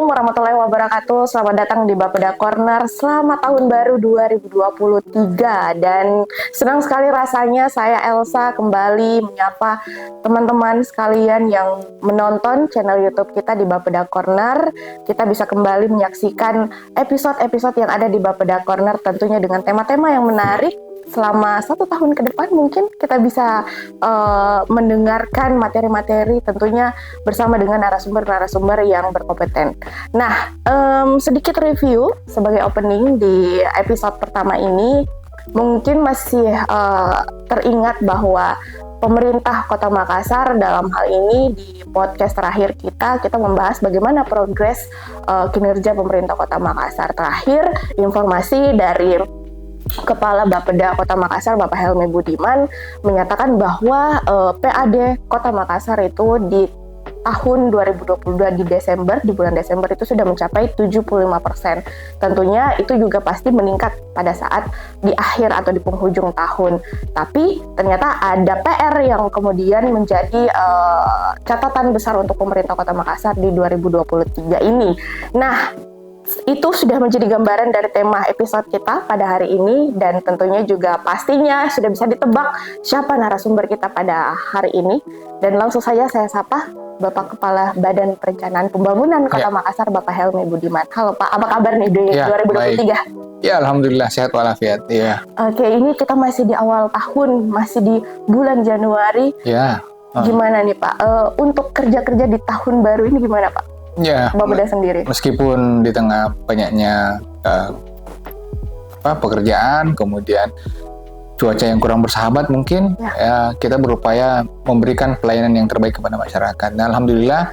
warahmatullahi wabarakatuh. Selamat datang di Bapeda Corner. Selamat tahun baru 2023. Dan senang sekali rasanya saya Elsa kembali menyapa teman-teman sekalian yang menonton channel YouTube kita di Bapeda Corner. Kita bisa kembali menyaksikan episode-episode yang ada di Bapeda Corner, tentunya dengan tema-tema yang menarik. Selama 1 tahun ke depan mungkin kita bisa mendengarkan materi-materi tentunya bersama dengan narasumber-narasumber yang berkompeten. Nah, sedikit review sebagai opening di episode pertama ini. Mungkin masih teringat bahwa pemerintah Kota Makassar dalam hal ini di podcast terakhir kita membahas bagaimana progres kinerja pemerintah Kota Makassar. Terakhir informasi dari Kepala Bapeda Kota Makassar, Bapak Helmi Budiman, menyatakan bahwa PAD Kota Makassar itu di tahun 2022 di bulan Desember itu sudah mencapai 75%. Tentunya itu juga pasti meningkat pada saat di akhir atau di penghujung tahun. Tapi ternyata ada PR yang kemudian menjadi catatan besar untuk pemerintah Kota Makassar di 2023 ini. Nah, itu sudah menjadi gambaran dari tema episode kita pada hari ini, dan tentunya juga pastinya sudah bisa ditebak siapa narasumber kita pada hari ini. Dan langsung saja saya sapa Bapak Kepala Badan Perencanaan Pembangunan Kota Makassar, Bapak Helmi Budiman. Halo Pak, apa kabar nih di 2023? Baik. Ya, alhamdulillah sehat walafiat. Ya. Oke, ini kita masih di awal tahun, masih di bulan Januari. Ya. Gimana nih Pak? Untuk kerja-kerja di tahun baru ini gimana Pak? Ya, Bapeda sendiri. Meskipun di tengah banyaknya pekerjaan, kemudian cuaca yang kurang bersahabat mungkin, kita berupaya memberikan pelayanan yang terbaik kepada masyarakat. Dan alhamdulillah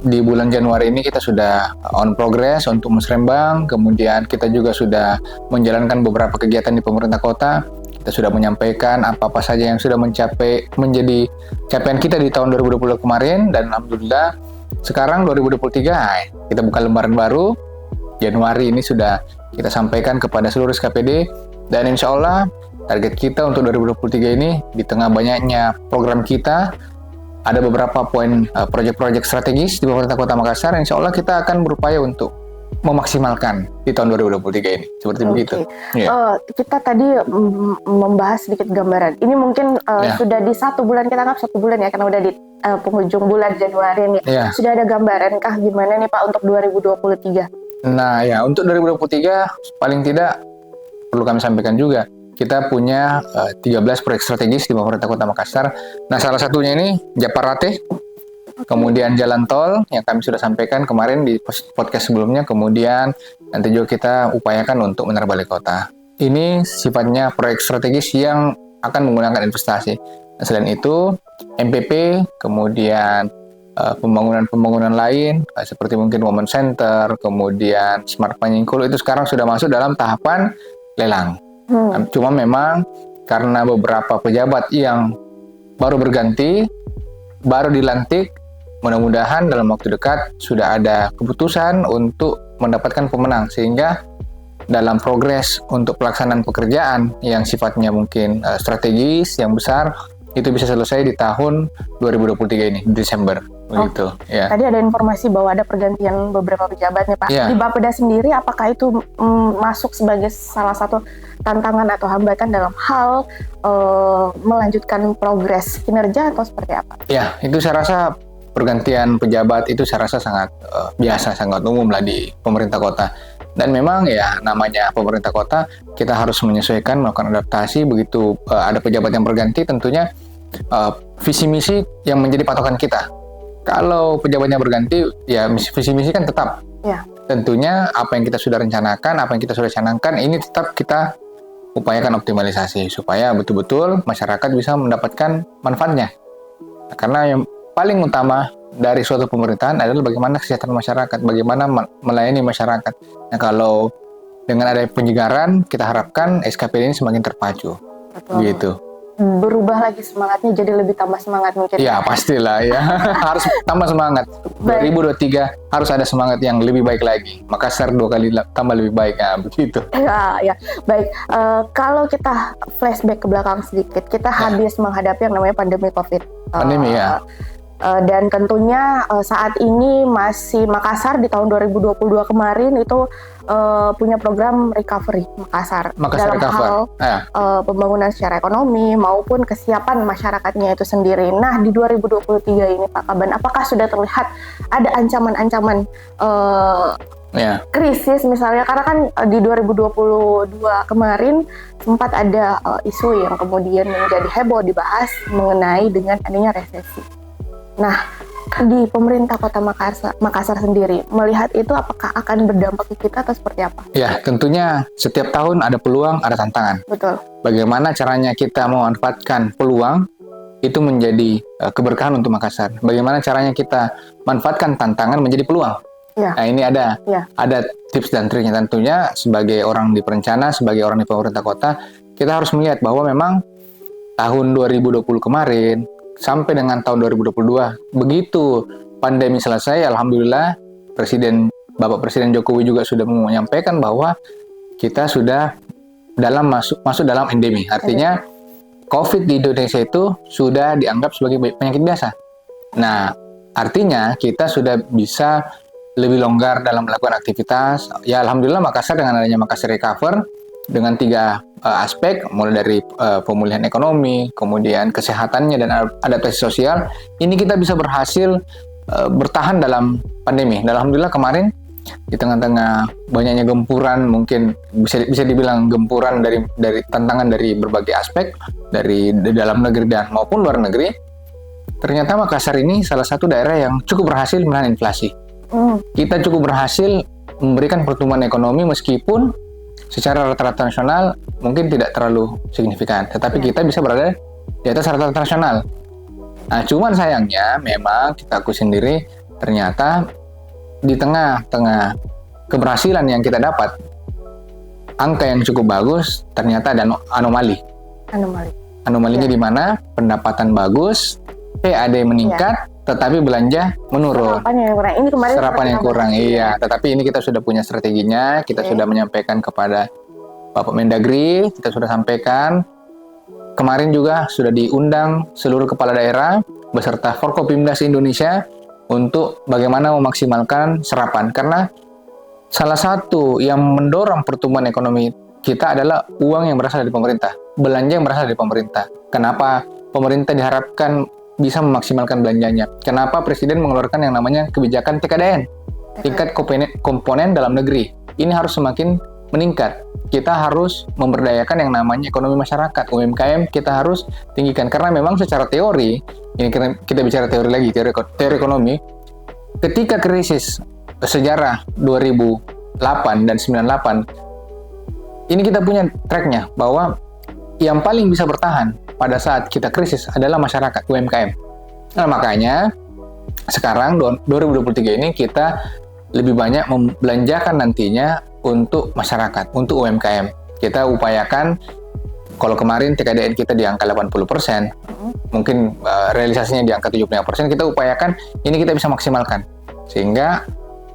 di bulan Januari ini kita sudah on progress untuk musrembang, kemudian kita juga sudah menjalankan beberapa kegiatan di pemerintah kota. Kita sudah menyampaikan apa-apa saja yang sudah menjadi capaian kita di tahun 2020 kemarin, dan alhamdulillah sekarang 2023 kita buka lembaran baru. Januari ini sudah kita sampaikan kepada seluruh SKPD, dan insya Allah target kita untuk 2023 ini di tengah banyaknya program kita, ada beberapa poin proyek-proyek strategis di pemerintah Kota Makassar. Insya Allah kita akan berupaya untuk memaksimalkan di tahun 2023 ini. Seperti begitu. Kita tadi membahas sedikit gambaran. Ini mungkin sudah di 1 bulan, kita anggap 1 bulan ya, karena udah di penghujung bulan Januari nih. Sudah ada gambaran kah gimana nih Pak untuk 2023? Nah ya, untuk 2023 paling tidak perlu kami sampaikan juga, kita punya 13 proyek strategis di pemerintah Kota Makassar. Nah, salah satunya ini Japarate, kemudian jalan tol yang kami sudah sampaikan kemarin di podcast sebelumnya, kemudian nanti juga kita upayakan untuk Menara Balai Kota. Ini sifatnya proyek strategis yang akan menggunakan investasi. Nah, selain itu, MPP, kemudian pembangunan-pembangunan lain seperti mungkin Women Center, kemudian Smart Panyingkul, itu sekarang sudah masuk dalam tahapan lelang. Cuma memang karena beberapa pejabat yang baru berganti, baru dilantik, mudah-mudahan dalam waktu dekat sudah ada keputusan untuk mendapatkan pemenang, sehingga dalam progres untuk pelaksanaan pekerjaan yang sifatnya mungkin strategis, yang besar, itu bisa selesai di tahun 2023 ini, Desember. Begitu. Ya. Tadi ada informasi bahwa ada pergantian beberapa pejabat nih Pak. Di Bapeda sendiri, apakah itu masuk sebagai salah satu tantangan atau hambatan dalam hal melanjutkan progres kinerja atau seperti apa? Ya, itu saya rasa pergantian pejabat itu saya rasa sangat biasa, sangat umum lah di pemerintah kota. Dan memang ya namanya pemerintah kota, kita harus menyesuaikan, melakukan adaptasi. Begitu ada pejabat yang berganti, tentunya visi misi yang menjadi patokan kita. Kalau pejabatnya berganti, ya visi misi kan tetap. Tentunya apa yang kita sudah rencanakan, apa yang kita sudah canangkan, ini tetap kita upayakan optimalisasi supaya betul-betul masyarakat bisa mendapatkan manfaatnya. Karena yang paling utama dari suatu pemerintahan adalah bagaimana kesejahteraan masyarakat, bagaimana melayani masyarakat. Nah, kalau dengan ada penyegaran, kita harapkan SKPD ini semakin terpacu. Gitu. Berubah lagi semangatnya, jadi lebih tambah semangat mungkin. Ya, pastilah ya. Harus tambah semangat. 2023 harus ada semangat yang lebih baik lagi. Makassar 2 kali tambah lebih baik, begitu. Ya. Baik. Kalau kita flashback ke belakang sedikit, kita habis menghadapi yang namanya pandemi COVID. Pandemi Dan tentunya saat ini masih Makassar di tahun 2022 kemarin itu punya program recovery Makassar dalam recover. hal pembangunan secara ekonomi maupun kesiapan masyarakatnya itu sendiri. Nah, di 2023 ini Pak Kaban, apakah sudah terlihat ada ancaman-ancaman krisis misalnya, karena kan di 2022 kemarin sempat ada isu yang kemudian menjadi heboh dibahas mengenai dengan adanya resesi. Nah, di pemerintah Kota Makassar sendiri melihat itu apakah akan berdampak ke kita atau seperti apa? Ya, tentunya setiap tahun ada peluang, ada tantangan. Betul. Bagaimana caranya kita memanfaatkan peluang itu menjadi keberkahan untuk Makassar. Bagaimana caranya kita manfaatkan tantangan menjadi peluang. Ya. Nah, ini ada tips dan triknya. Tentunya sebagai orang di perencana, sebagai orang di pemerintah kota, kita harus melihat bahwa memang tahun 2020 kemarin sampai dengan tahun 2022, begitu pandemi selesai, alhamdulillah Bapak Presiden Jokowi juga sudah menyampaikan bahwa kita sudah masuk dalam endemi. Artinya COVID di Indonesia itu sudah dianggap sebagai penyakit biasa. Nah, artinya kita sudah bisa lebih longgar dalam melakukan aktivitas. Ya, alhamdulillah Makassar dengan adanya Makassar Recover dengan 3 aspek, mulai dari pemulihan ekonomi, kemudian kesehatannya dan adaptasi sosial, ini kita bisa berhasil bertahan dalam pandemi. Dan alhamdulillah kemarin di tengah-tengah banyaknya gempuran, mungkin bisa dibilang gempuran dari tantangan dari berbagai aspek, dari dalam negeri dan maupun luar negeri, ternyata Makassar ini salah satu daerah yang cukup berhasil menahan inflasi. Kita cukup berhasil memberikan pertumbuhan ekonomi meskipun secara rata-rata nasional mungkin tidak terlalu signifikan, tetapi kita bisa berada di atas rata-rata nasional. Nah, cuman sayangnya memang kita akui sendiri, ternyata di tengah-tengah keberhasilan yang kita dapat, angka yang cukup bagus, ternyata ada anomali. Anomalinya di mana pendapatan bagus, PAD meningkat, tetapi belanja menurun. Serapan yang kurang. Iya, tetapi ini kita sudah punya strateginya, kita sudah menyampaikan kepada Bapak Mendagri, kita sudah sampaikan. Kemarin juga sudah diundang seluruh kepala daerah beserta Forkopimda Indonesia untuk bagaimana memaksimalkan serapan. Karena salah satu yang mendorong pertumbuhan ekonomi kita adalah uang yang berasal dari pemerintah, belanja yang berasal dari pemerintah. Kenapa pemerintah diharapkan bisa memaksimalkan belanjanya? Kenapa Presiden mengeluarkan yang namanya kebijakan TKDN, tingkat komponen dalam negeri? Ini harus semakin meningkat. Kita harus memberdayakan yang namanya ekonomi masyarakat, UMKM kita harus tinggikan. Karena memang secara teori, ini kita bicara teori lagi, teori ekonomi, ketika krisis sejarah 2008 dan 98, ini kita punya tracknya bahwa yang paling bisa bertahan pada saat kita krisis adalah masyarakat, UMKM. Nah, makanya sekarang 2023 ini kita lebih banyak membelanjakan nantinya untuk masyarakat, untuk UMKM. Kita upayakan, kalau kemarin TKDN kita di angka 80%, mungkin realisasinya di angka 75%, kita upayakan ini kita bisa maksimalkan. Sehingga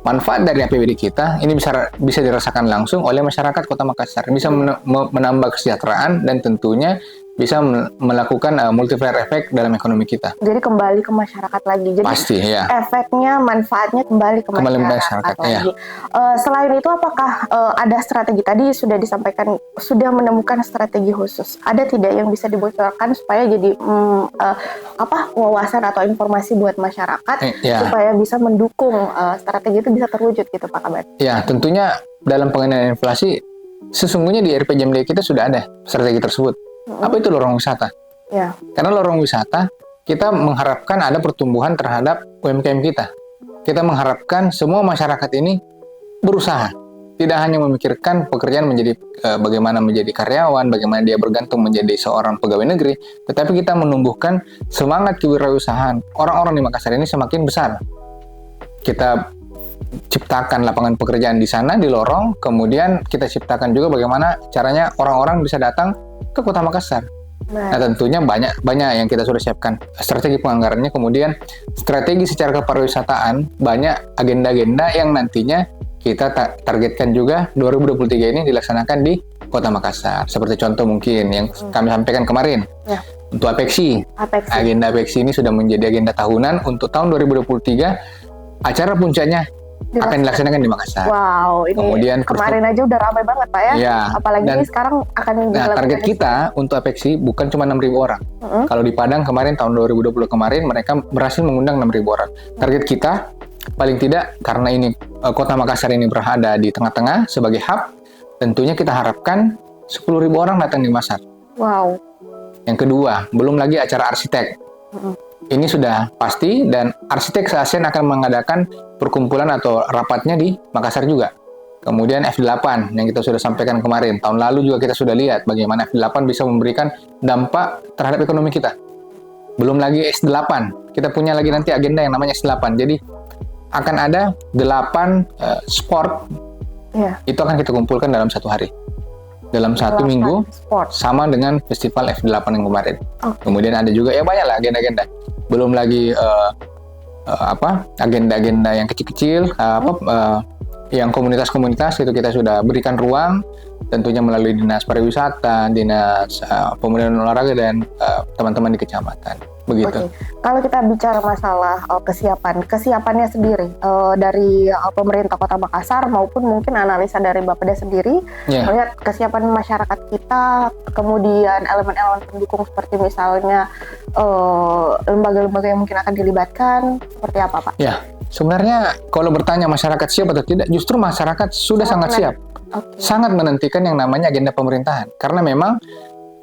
manfaat dari APBD kita ini bisa dirasakan langsung oleh masyarakat Kota Makassar, bisa menambah kesejahteraan dan tentunya bisa melakukan multiplier efek dalam ekonomi kita. Jadi kembali ke masyarakat lagi. Jadi pasti, ya. Efeknya, manfaatnya kembali ke masyarakat lagi. Ya. Selain itu, apakah ada strategi? Tadi sudah disampaikan, sudah menemukan strategi khusus. Ada tidak yang bisa dibocorkan supaya jadi wawasan atau informasi buat masyarakat supaya bisa mendukung strategi itu bisa terwujud gitu, Pak Kaban? Ya, tentunya dalam pengendalian inflasi, sesungguhnya di RPJMD kita sudah ada strategi tersebut. Apa itu lorong wisata? Ya. Karena lorong wisata, kita mengharapkan ada pertumbuhan terhadap UMKM kita. Kita mengharapkan semua masyarakat ini berusaha. Tidak hanya memikirkan pekerjaan menjadi bagaimana menjadi karyawan, bagaimana dia bergantung menjadi seorang pegawai negeri, tetapi kita menumbuhkan semangat kewirausahaan. Orang-orang di Makassar ini semakin besar. Kita ciptakan lapangan pekerjaan di sana, di lorong, kemudian kita ciptakan juga bagaimana caranya orang-orang bisa datang ke Kota Makassar. Nah, tentunya banyak yang kita sudah siapkan strategi penganggarannya, kemudian strategi secara kepariwisataan, banyak agenda-agenda yang nantinya kita targetkan juga 2023 ini dilaksanakan di Kota Makassar. Seperti contoh mungkin yang kami sampaikan kemarin, Untuk Apexi. Apeksi. Agenda Apexi ini sudah menjadi agenda tahunan untuk tahun 2023. Acara puncaknya akan dilaksanakan di Makassar. Wow, ini Kemudian kemarin aja udah ramai banget Pak ya. Ya, Apalagi dan- ini sekarang akan Nah, dilakukan target di- kita untuk Apexi bukan cuma 6.000 orang. Kalau di Padang kemarin tahun 2020 kemarin mereka berhasil mengundang 6.000 orang. Target kita paling tidak karena ini Kota Makassar ini berada di tengah-tengah sebagai hub, tentunya kita harapkan 10.000 orang datang di Makassar. Wow. Yang kedua, belum lagi acara arsitek. Ini sudah pasti dan arsitek se-ASEAN akan mengadakan perkumpulan atau rapatnya di Makassar juga. Kemudian F8 yang kita sudah sampaikan kemarin. Tahun lalu juga kita sudah lihat bagaimana F8 bisa memberikan dampak terhadap ekonomi kita. Belum lagi S8. Kita punya lagi nanti agenda yang namanya S8. Jadi akan ada 8 sport Iya. itu akan kita kumpulkan dalam satu hari. Dalam satu Delapan minggu sport. sama dengan festival F8 yang kemarin. Oke. Kemudian ada juga ya banyak lah agenda-agenda. Belum lagi agenda-agenda yang kecil-kecil, yang komunitas-komunitas itu kita sudah berikan ruang, tentunya melalui dinas pariwisata, dinas pemuda dan olahraga dan teman-teman di kecamatan. Begitu. Oke. Kalau kita bicara masalah kesiapannya sendiri dari pemerintah Kota Makassar maupun mungkin analisa dari Bapeda sendiri, Ya. melihat kesiapan masyarakat kita, kemudian elemen-elemen pendukung seperti misalnya lembaga-lembaga yang mungkin akan dilibatkan, seperti apa Pak? Ya, sebenarnya kalau bertanya masyarakat siap atau tidak, justru masyarakat sudah sangat siap. Oke. Sangat menentukan yang namanya agenda pemerintahan. Karena memang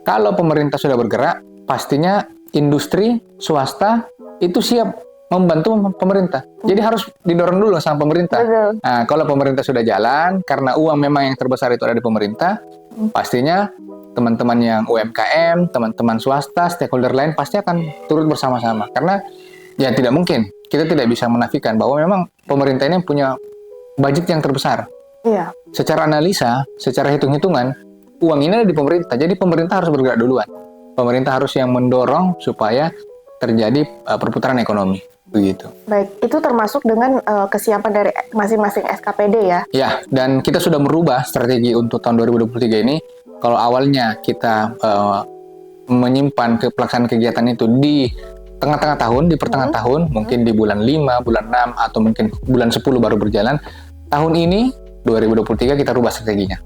kalau pemerintah sudah bergerak, pastinya industri, swasta itu siap membantu pemerintah. Jadi harus didorong dulu sama pemerintah. Betul. Nah, kalau pemerintah sudah jalan, karena uang memang yang terbesar itu ada di pemerintah, pastinya teman-teman yang UMKM, teman-teman swasta, stakeholder lain pasti akan turut bersama-sama. Karena ya tidak mungkin, kita tidak bisa menafikan bahwa memang pemerintah ini punya budget yang terbesar. Iya. Secara analisa, secara hitung-hitungan, uang ini ada di pemerintah. Jadi pemerintah harus bergerak duluan. Pemerintah harus yang mendorong supaya terjadi perputaran ekonomi. Begitu. Baik, itu termasuk dengan kesiapan dari masing-masing SKPD ya? Ya, dan kita sudah merubah strategi untuk tahun 2023 ini. Kalau awalnya kita menyimpan pelaksanaan kegiatan itu di tengah-tengah tahun, di pertengahan tahun, mungkin di bulan 5, bulan 6, atau mungkin bulan 10 baru berjalan. Tahun ini, 2023, kita rubah strateginya.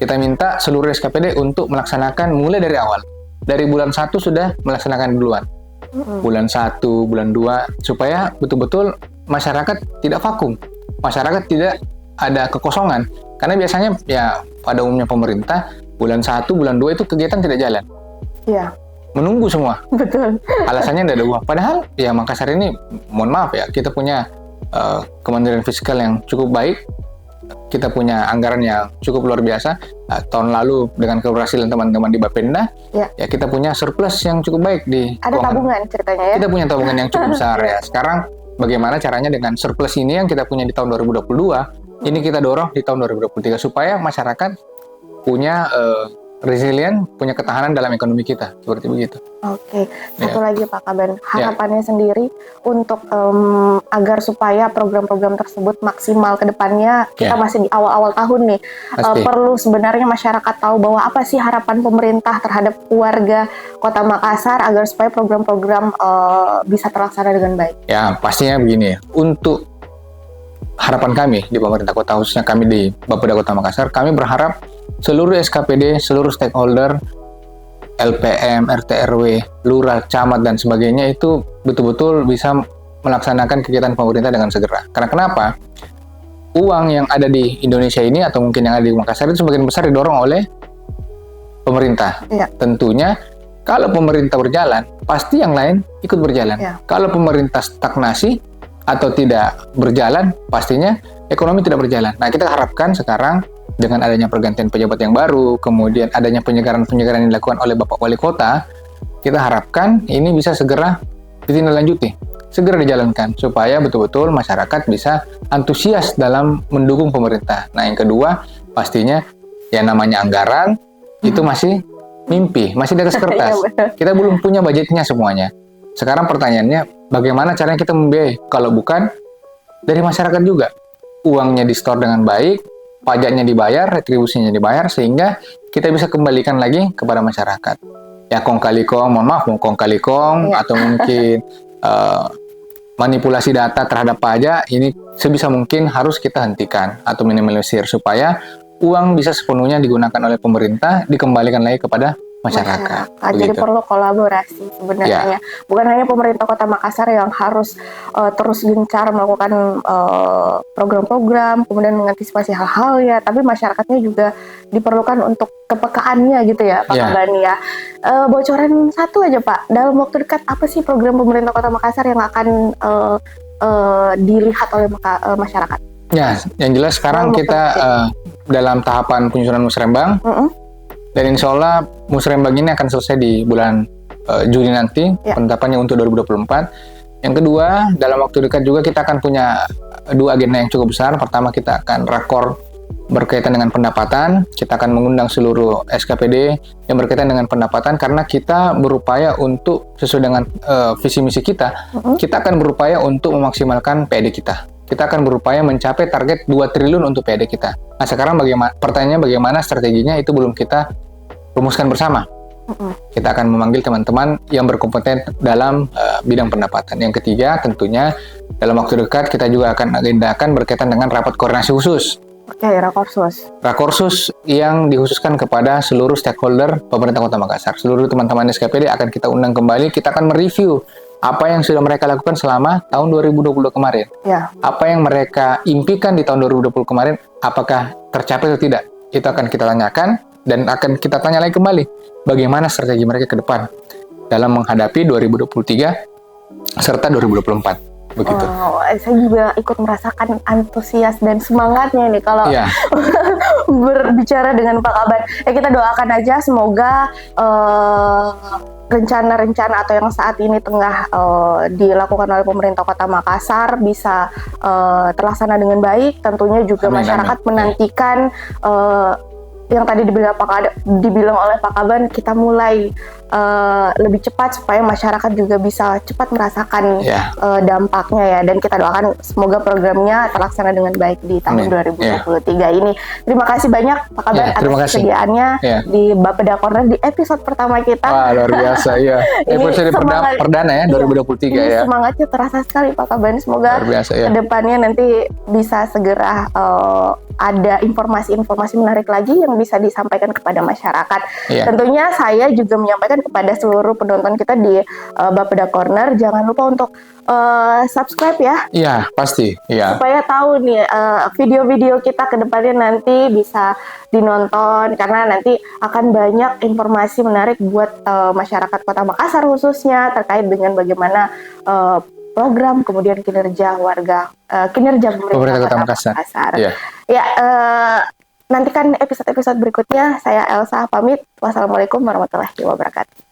Kita minta seluruh SKPD untuk melaksanakan mulai dari awal. Dari bulan 1 sudah melaksanakan duluan. Bulan 1, bulan 2, supaya betul-betul masyarakat tidak vakum. Masyarakat tidak ada kekosongan. Karena biasanya ya pada umumnya pemerintah, bulan 1, bulan 2 itu kegiatan tidak jalan. Iya. Menunggu semua. Betul. Alasannya tidak ada uang. Padahal ya Makassar ini, mohon maaf ya, kita punya kementerian fiskal yang cukup baik. Kita punya anggaran yang cukup luar biasa. Tahun lalu dengan keberhasilan teman-teman di Bapenda, ya kita punya surplus yang cukup baik di Ada keuangan. tabungan ceritanya ya? Kita punya tabungan yang cukup besar ya. Sekarang bagaimana caranya dengan surplus ini yang kita punya di tahun 2022, ini kita dorong di tahun 2023 supaya masyarakat punya resilient, punya ketahanan dalam ekonomi kita, seperti begitu. Oke, satu lagi Pak Kaban, harapannya sendiri untuk agar supaya program-program tersebut maksimal ke depannya, kita masih di awal-awal tahun nih, perlu sebenarnya masyarakat tahu bahwa apa sih harapan pemerintah terhadap warga Kota Makassar agar supaya program-program bisa terlaksana dengan baik. Ya, pastinya begini ya, untuk harapan kami di pemerintah kota, khususnya kami di Bapeda Kota Makassar, kami berharap seluruh SKPD, seluruh stakeholder, LPM, RT RW, lurah, camat, dan sebagainya itu betul-betul bisa melaksanakan kegiatan pemerintah dengan segera. Karena kenapa? Uang yang ada di Indonesia ini atau mungkin yang ada di Makassar itu sebagian besar didorong oleh pemerintah. Ya. Tentunya kalau pemerintah berjalan, pasti yang lain ikut berjalan. Ya. Kalau pemerintah stagnasi atau tidak berjalan, pastinya ekonomi tidak berjalan. Nah, kita harapkan sekarang dengan adanya pergantian pejabat yang baru, kemudian adanya penyegaran-penyegaran yang dilakukan oleh Bapak Wali Kota, kita harapkan ini bisa segera ditindaklanjuti, segera dijalankan, supaya betul-betul masyarakat bisa antusias dalam mendukung pemerintah. Nah, yang kedua, pastinya ya namanya anggaran, itu masih mimpi, masih di atas kertas. Kita belum punya budgetnya semuanya. Sekarang pertanyaannya, bagaimana caranya kita membiayai? Kalau bukan dari masyarakat juga. Uangnya di-store dengan baik, pajaknya dibayar, retribusinya dibayar, sehingga kita bisa kembalikan lagi kepada masyarakat. ya kong kali kong, mohon maaf kong kali kong, atau mungkin manipulasi data terhadap pajak, ini sebisa mungkin harus kita hentikan atau minimalisir supaya uang bisa sepenuhnya digunakan oleh pemerintah, dikembalikan lagi kepada masyarakat. Jadi perlu kolaborasi sebenarnya. Bukan hanya pemerintah Kota Makassar yang harus terus gencar melakukan program-program, kemudian mengantisipasi hal-hal ya, tapi masyarakatnya juga diperlukan untuk kepekaannya gitu ya, Pak Kabani ya. Bocoran satu aja Pak, dalam waktu dekat apa sih program pemerintah Kota Makassar yang akan dilihat oleh masyarakat? Ya, yang jelas sekarang kita dalam tahapan penyusunan musrembang. Dan insya Allah musrembang ini akan selesai di bulan Juni nanti, penetapannya untuk 2024. Yang kedua, dalam waktu dekat juga kita akan punya 2 agenda yang cukup besar. Pertama, kita akan rakor berkaitan dengan pendapatan. Kita akan mengundang seluruh SKPD yang berkaitan dengan pendapatan, karena kita berupaya untuk sesuai dengan visi misi kita, kita akan berupaya untuk memaksimalkan PAD kita. Kita akan berupaya mencapai target 2 triliun untuk PAD kita. Nah sekarang pertanyaannya bagaimana strateginya, itu belum kita rumuskan bersama. Kita akan memanggil teman-teman yang berkompeten dalam bidang pendapatan. Yang ketiga tentunya dalam waktu dekat kita juga akan agendakan berkaitan dengan rapat koordinasi khusus. Rakorsus. Rakorsus yang dikhususkan kepada seluruh stakeholder pemerintah Kota Makassar. Seluruh teman-teman SKPD akan kita undang kembali, kita akan mereview apa yang sudah mereka lakukan selama tahun 2020 kemarin. Apa yang mereka impikan di tahun 2020 kemarin, apakah tercapai atau tidak. Itu akan kita tanyakan dan akan kita tanya lagi kembali bagaimana strategi mereka ke depan dalam menghadapi 2023 serta 2024. Begitu. Saya juga ikut merasakan antusias dan semangatnya nih kalau berbicara dengan Pak Kaban. Kita doakan aja semoga rencana-rencana atau yang saat ini tengah dilakukan oleh pemerintah Kota Makassar bisa terlaksana dengan baik. Tentunya juga masyarakat menantikan yang tadi dibilang oleh Pak Kaban, kita mulai lebih cepat supaya masyarakat juga bisa cepat merasakan dampaknya ya, dan kita doakan semoga programnya terlaksana dengan baik di tahun 2023 ini. Terima kasih banyak Pak Kaban atas kesediaannya di Bapeda Corner di episode pertama kita. Wah, luar biasa ya. Episode perdana ya 2023 ya. Semangatnya terasa sekali Pak Kaban. Semoga kedepannya nanti bisa segera ada informasi-informasi menarik lagi yang bisa disampaikan kepada masyarakat. Tentunya saya juga menyampaikan kepada seluruh penonton kita di Bapeda Corner, jangan lupa untuk subscribe ya. Iya, pasti. Supaya tahu nih video-video kita ke depannya nanti bisa dinonton, karena nanti akan banyak informasi menarik buat masyarakat Kota Makassar khususnya terkait dengan bagaimana program kemudian kinerja pemerintah Kota Makassar. Nantikan episode-episode berikutnya. Saya Elsa pamit. Wassalamualaikum warahmatullahi wabarakatuh.